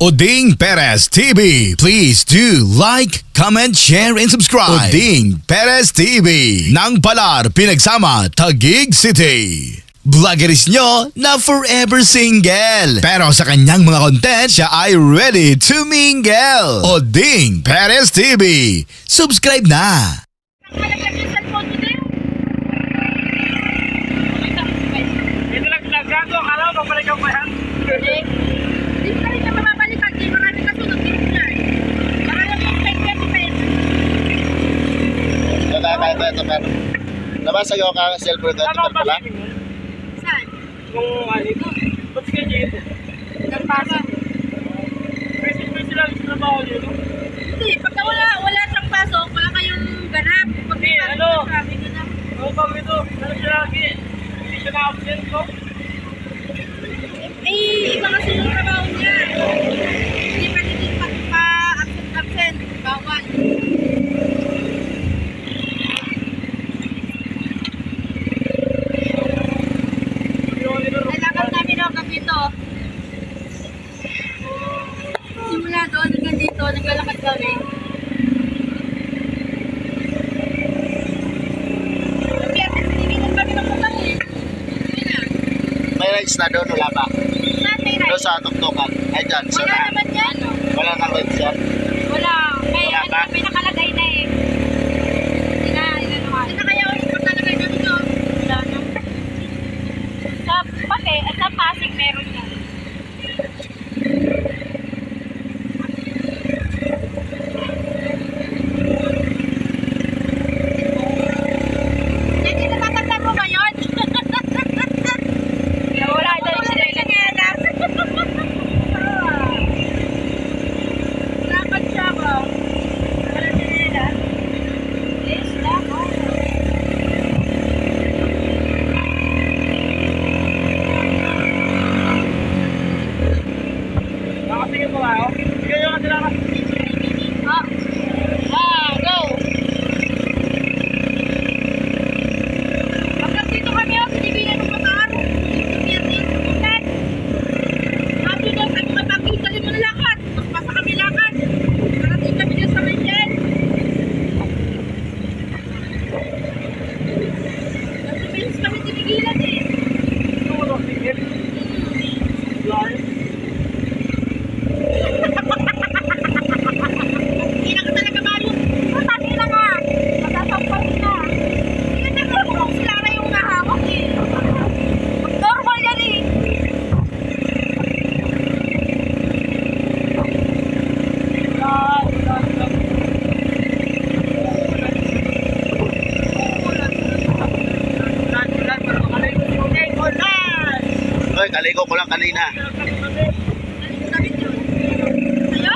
Oding Perez TV. Please do like, comment, share, and subscribe. Oding Perez TV. Nang Palar, Pinagsama, Taguig City. Vloggeris nyo na forever single. Pero sa kanyang mga content, siya ay ready to mingle. Oding Perez TV. Subscribe na. Ito lang naggago, akala ko pabalik ako yan. Hindi ko rin na mamabalik ang game. Marami kasunod din niya. Para lang yung peg-peg. Ito, pero nabasa ko ka cellphone ito pala. Saan? Kung ano ito, ba't ka dito? Nagpasa. Pwede sila ang trabaho dito. Hindi, pagka wala siyang pasok, wala kayong ganap. Pag may pasok ano? na traffic, ganap. Ano ba ito? Ano siya lagi? Hindi siya na-absent ko? Eh, iba kasi yung trabaho niya. Hindi pwede din pa-absent. Bawal. Kailangan namin ang kapito. Simula doon hanggang dito, naglalakad kami. Kaya pinigilin kami ng utang eh. Hindi na. May rides na doon, wala pa. Saan may Doon ride? sa tuktukan. Ay, dyan. Sa Wala naman yan. wala nang rides yan. Wala. May, Wala pa? may nakalagay na eh. Hindi na, inanuhan. Hindi na kaya ulit nakalagay na dito. Wala na. Sa Pake, at sa Pasig meron yan. Hindi na tatandaan mo ba yun? Wala daw sila ilan. Dapat siya ba? Wala nila. Yes, dapat. Nakatingin mo kayo? Sige yung sila ka. Go! Hanggang dito kami ang sinibilan ng motor. Sabi daw, sabi ko, pagkitali mo na lakad. Mas pasa kami lakad. Parating kami dyan sa Maynil. Kasi bilis kami tinigilan eh. Ito mo daw, sige. Lahat. Hindi na ka talaga malu. Matali na nga. Matasampal na. Hindi na naman sila na yung nahawak eh. Normal yan eh. Oy, kaligo ko lang kanina. Sabi niyo. Ayo?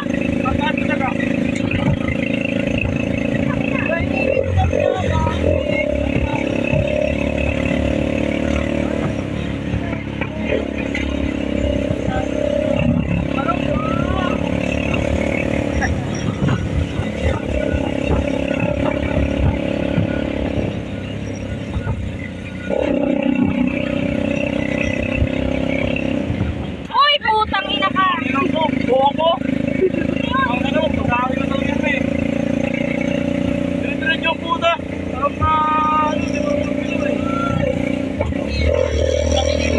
Uy, putang ina ka. Buwa ko. Ang ano, pagkain na talaga yun eh. Dito-dito yung puta. Sarap na ano, siguro yung pilo eh.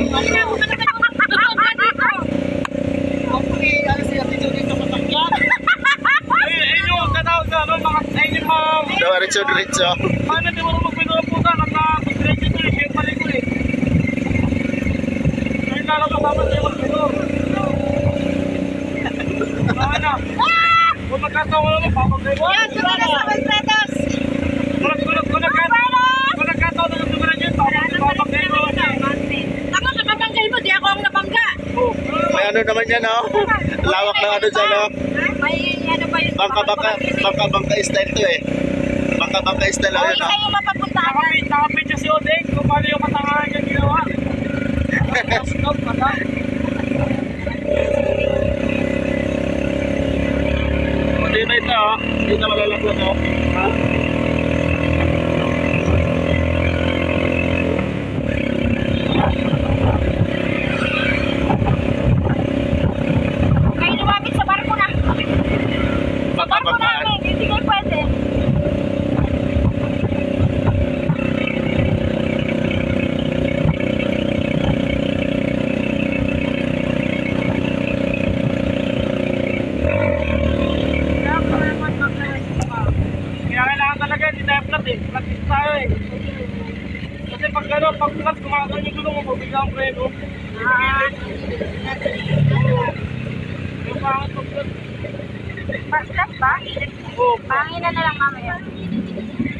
Halina, huwag ka na dito. Ayun yung katawag na, ano, mga, ayun yung mga, Diretso. paano di mo magpilo ng puta, nagka-diretso ito eh, siya pala ko eh. Ayun na lang kasama sa'yo magpilo. Ano? Kung magkatawa ko naman, papagay mo. Yan, doon ka na sa Valpredos. Kung nagkatawa na naman yun, papagay mo. Ako, nababanggay mo, di ako ang nabangga. May ano naman yan, oh. Lawak na ano dyan, oh. May ano ba yun? Bangka style to eh. Bangka style, oh, Oh, yun, isa oh. yung mapapuntahan. Nakapit siya si Odeng kung paano yung katangahan niya ginawa. Stop, mata. Hindi na ito, oh. Hindi na malalaglag, oh. Kayo lumapit sa preno. Yung pangit ko doon. Pastas ba? Oo. Panginan na lang mamaya.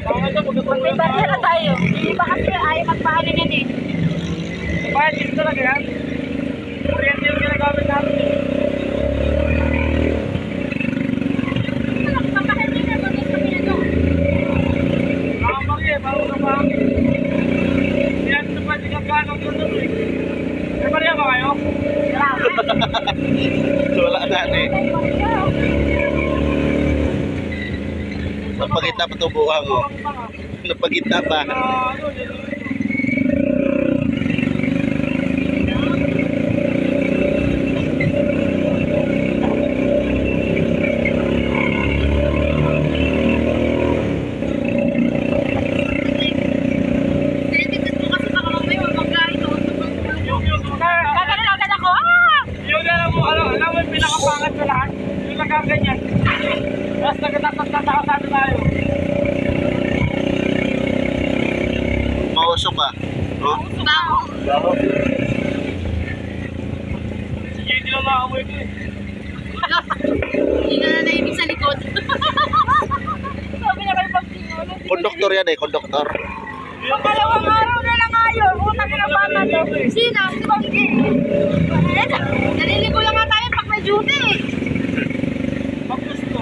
Pangit ko pagkatapos May barya na tayo. Hindi ba kasi ayaw magpaano yan eh. Bakit dito talaga yan? Kuryente yung ginagamit natin. Papahalin na bagay kami na to. Nakapagye, bago na pa. Kaya ito pwede kang ganong doon eh. May barya ba kayo? Wala na eh. Napagitna pa ito buhang mo. Napagitna pa. Tinitignan mo kasi baka mamaya magkakain o. Yung Gagano agad ako. Ah! yung alam mo, alam mo yung pinakapangat sa lahat? Yung nagaganyan. Tapos nagtatapos tayo. Mausok ka. Oh? Bago. Baho. Sige, hindi lang nakamoy ko eh. Hindi na naibig sa likod. Sabi na kayo pagsinulog. Konduktor yan eh, konduktor. Dalawang araw na lang ngayon. Utang na bata daw. Sino? Si Banggi. Naliligo lang nga tayo pag may duty. Pag gusto.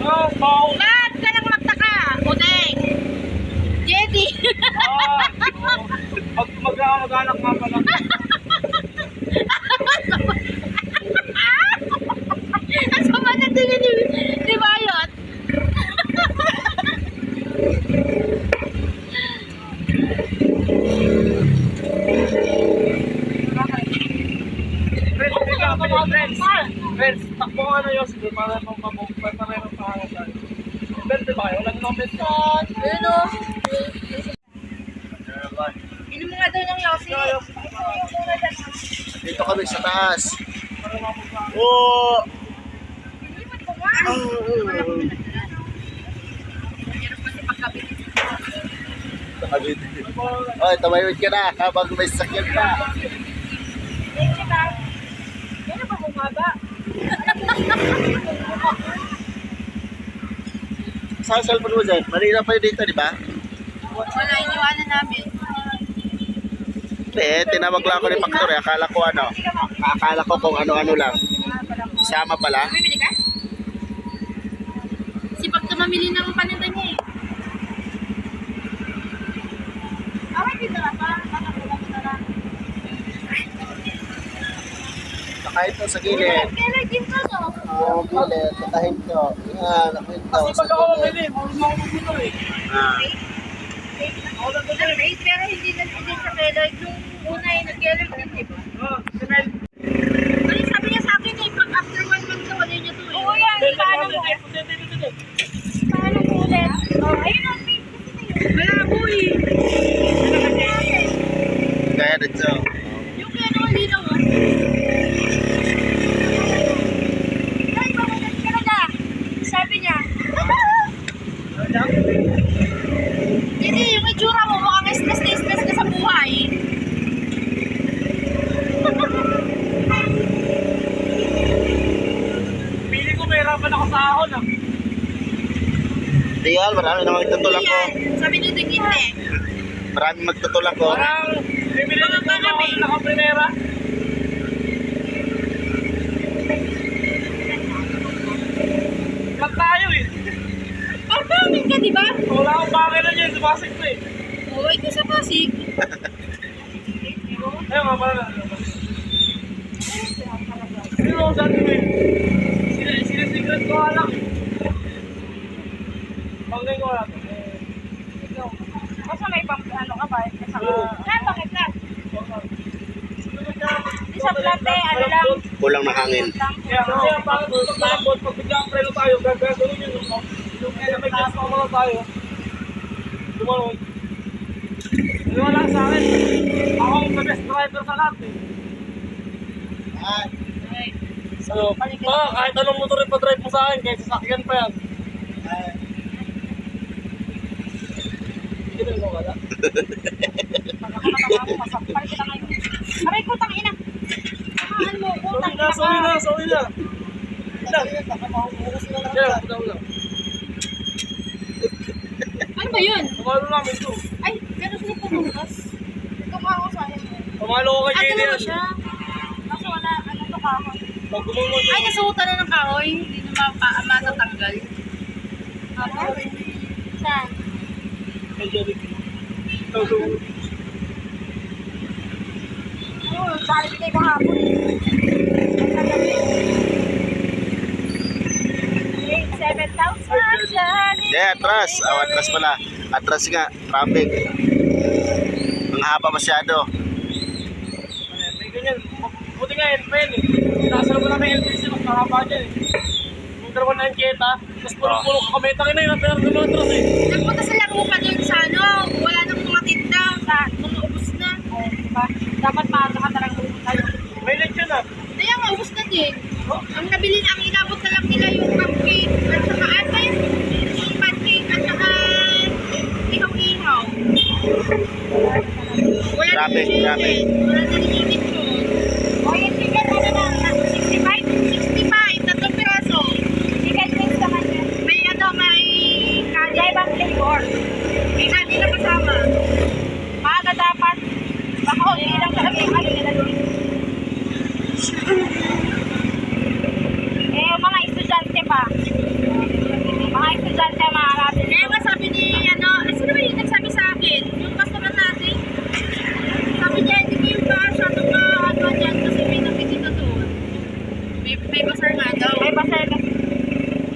Oh, wow. Lahat ka nang magtaka. Udeng. Jetty. Pag mag-anak nga pala. Ang sama na tingin ni Bayot. Friends, takbo nga na yun. Sige, para ng pangalan tayo. Bente ba kayo? Wala nang bente. Ayun o. Inom mo nga daw ng Yossi. Dito kami sa taas. Oh! Nakabit. Oy, tumawid ka na habang may sakyan pa. Ano ba bumaba? Saan cellphone mo dyan? Malina pa yun dito, di ba? Wala, iniwanan namin. Hindi, tinawag lang ako ni Factor eh. Akala ko kung ano-ano lang. Sama pala. Bibili ka? Sipag tumamili ng paninda niya eh. Okay, dito na pa. Nakahin to sa gilid. Kailan din to no? Yung gilid, nakahin to. Yan, nakahin to Kasi sa pag ako gilid. bumili, marunong ako dito eh. Ah. Wait, pero hindi na din sa Keloid. Nung una yung nag-Keloid din, di ba? Sinel. Kasi sabi niya sa akin eh, pag after 1 month daw, ano niya to eh. Oo yan, paano mo? Paano mo ulit? Ayun ang page kasi na yun. Malabo eh. Kaya dito. Yung kaya naman dito mo. Ay, bakit ka na? Sabi niya. Hindi, yung itsura mo, mukhang stress ka sa buhay. Pili ko mahirapan ako sa ahon ah. Real, marami namang tutulak ko. Sabi niyo din eh. Marami magtutulak ko. Parang bibili ko Mga kami. ng nakaprinera. Lag tayo eh. Parang ka, di ba? Wala akong bagay na dyan, sumasik ko eh. Oo, ito sa Pasig. Ayun nga pala na. Sino ako dati mo eh? Sinesigret ko nga lang eh. Pangay ko lang. Basta may pang ano ka ba? Bakit na? Di sa plate, ano lang. Kulang na hangin. Kaya bakit gusto ko lang pag biglang preno tayo, gagawin yun yung may gas pa mga tayo. Tumalong. Wala sa akin. Ako ang best driver sa lahat eh. So, kahit anong motor ipa-drive mo sa akin, kahit sasakyan pa yan. Hindi Hindi na wala. Pag ako natawa mo, masampal kita ngayon. Aray ko, tangina. Samahan mo ko, tangina ka. Sorry na. Ano ba yun? Pamalo namin to. Ay, meron sila pumukas. Tumako sa akin. Pamalo ko kay JD Ano yan. siya? Kaso wala, ano to kahoy. Pag gumamon Ay, nasuutan na ng kahoy. Hindi na matatanggal. Ako? Saan? kay JD. Oo, saan bigay ko hapon. Ang nagabi. 7,000 dyan. Yeah, atras. Atras pala. Atras nga. Traffic. Ang haba masyado. May ganyan. Buti nga LPN eh. Nakasal mo namin LPC mas mahaba dyan eh. Yung dalawa na yung Jetta, tapos pulo-pulo kakameta ka na yun. Pero dumatras eh. Nagpunta sa laro pa dun sa ano. Wala nang mga tinda. Mga ubos na. Diba? Dapat maaga ka talagang pumunta yun. May lechon ah. Kaya nga, ubos na din. Ang nabili na, ang inabot na lang nila yung cupcake at saka ano yun? Yung pancake at saka ihaw-ihaw. Wala na Traffic, yung traffic. chicken. Wala na yung chicken. O yung chicken, ano na? 65? 65, tatlong piraso. Chicken wings naman yan. May ano, may kanya ibang flavor. May kanya na kasama. Maaga dapat. Baka hindi lang talaga yung ano nila doon. Mga estudyante pa. Mga estudyante makakabili. Kaya nga sabi ni, ano, sino ba yung nagsabi sa akin? Yung customer natin. Sabi niya, hindi ko yung siya ito pa, ano dyan, kasi may nakikita doon. May basar nga daw. May basar na.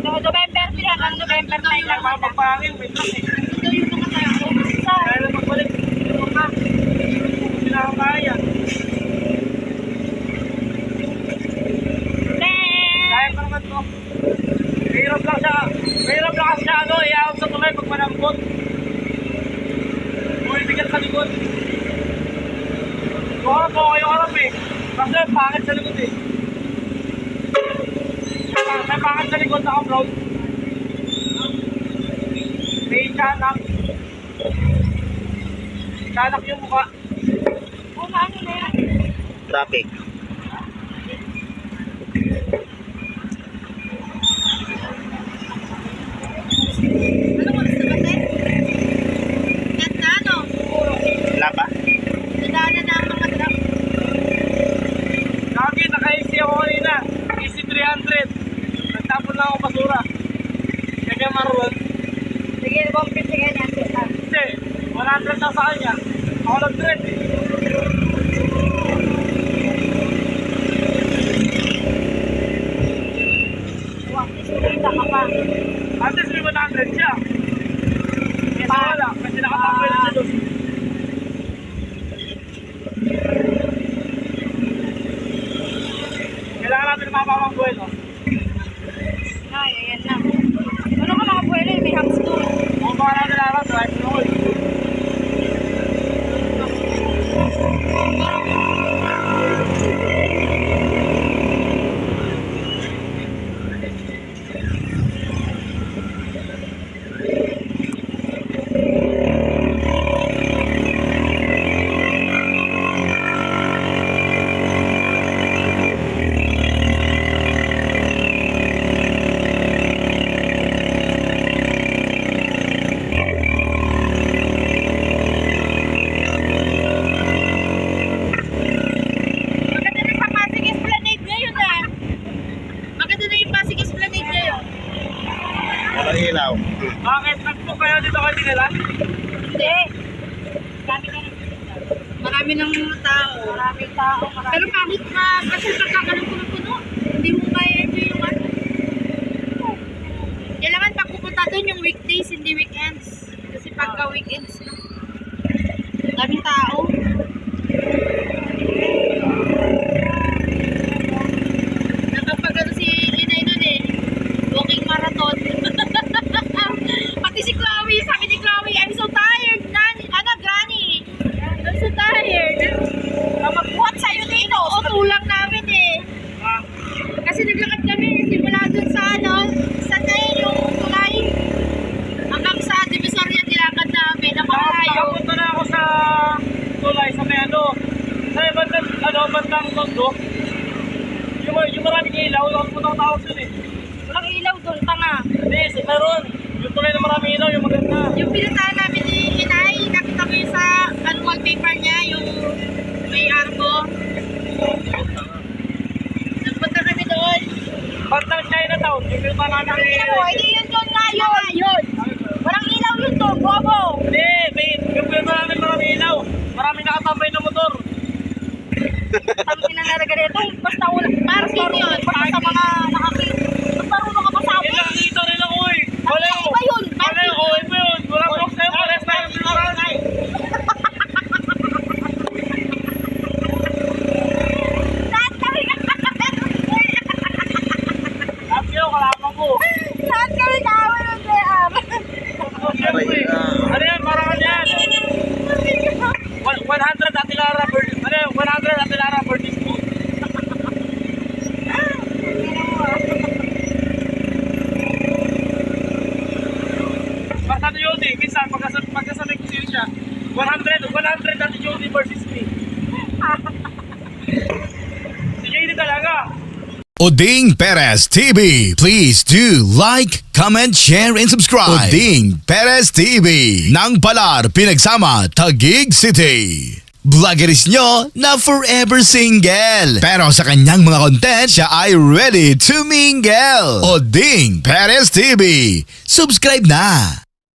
November 3 hanggang November 9 lang. Mga pagpangin, may truck eh. Ito daw yung mga tao. Kaya na magbalik. Yung ka. Hindi na ako kaya. Kaya pa naman to. Mahirap lang siya. Mahirap lang kasi siya ano, iahon sa tulay pag manambot. Bumibigyan sa likod. Yung harap mo, yung harap eh. Kasi pangit sa likod eh. May pangit sa likod na upload. May tiyanak. Tiyanak yung mukha. Oo, ano na yan? Traffic. Ano mo gusto kasi? Yan na ano? Wala pa? Nadaanan na ang mga truck. Kagi, naka-AC ako kanina. AC 300. Nagtapon na ako basura. Kaya maroon. Sige, bumpit sige niya. Kasi, 100 na sa kanya. Ako nag-300 eh. Wah, isulita ka pa. At least may 100 siya. Kaya wala, kasi nakatambay na siya doon. Kailangan natin mapapang buwelo. Ay, ayan na. Ano ka mga buwelo eh, may hams doon. Kung baka natin alam, drive na ako eh. Maganda na sa Pasig Esplanade ngayon ah. Maganda na yung Pasig Esplanade ngayon. Walang ilaw. Bakit? Nagpo kayo dito kayo dinala? Hindi. Marami ng mga tao. Maraming tao. Pero kahit kasi pagkakalang puno-puno, hindi mo ma-enjoy yung ano. Kailangan pag pupunta doon yung weekdays, hindi weekends. Kasi pagka weekends na. Daming tao. Nakapag si Inay nun eh. Walking marathon. Pati si Chloe, sabi ni Chloe, I'm so tired, Granny. I'm so tired. Magbuhat sa'yo dito. Utulang namin eh. Ah, Kasi naglakad kami simula dun sa ano, sa tayo yung tulay. Hanggang sa Divisoria nilakad namin. Napakalayo ilaw lang po ang tawag dun eh. Walang ilaw doon, tanga. Hindi, meron. Yung tulay na maraming ilaw, yung maganda. Yung pinuntahan namin ni Inay, nakita ko yung sa wallpaper niya, yung may arko. Nagpunta kami doon. Pantang Chinatown, yung pinuntahan namin. Tingnan mo, hindi yun doon nga yun. Walang ilaw yun doon, bobo. Hindi, yung pinuntahan namin maraming ilaw. Maraming nakatambay na motor. Sabi sinanaraga nito, basta wala. Parking yun, basta sa mga nakakita. Ba't marunong ka masabi? Yan lang, dito rin ako eh. Wala Ano ba yun? Wala yung okay pa yun. Wala ko lang sa'yo, pares na yung pinuntahan. Lahat kami Sabi ko, kalaman ko. Lahat kami kaaway ng JR. Siyempre. Ano yan, parang ano yan? 100 Atilara per... Ano yan, 100 Atilara per disco. Basta ni Yodi, minsan pagkasanay ko siya, 100 Ati Yodi versus me. Si JD talaga. Oding Perez TV. Please do like, comment, share, and subscribe. Oding Perez TV. Nang Palar, Pinagsama, Taguig City. Vloggeris nyo na forever single. Pero sa kanyang mga content, siya ay ready to mingle. Oding Perez TV. Subscribe na.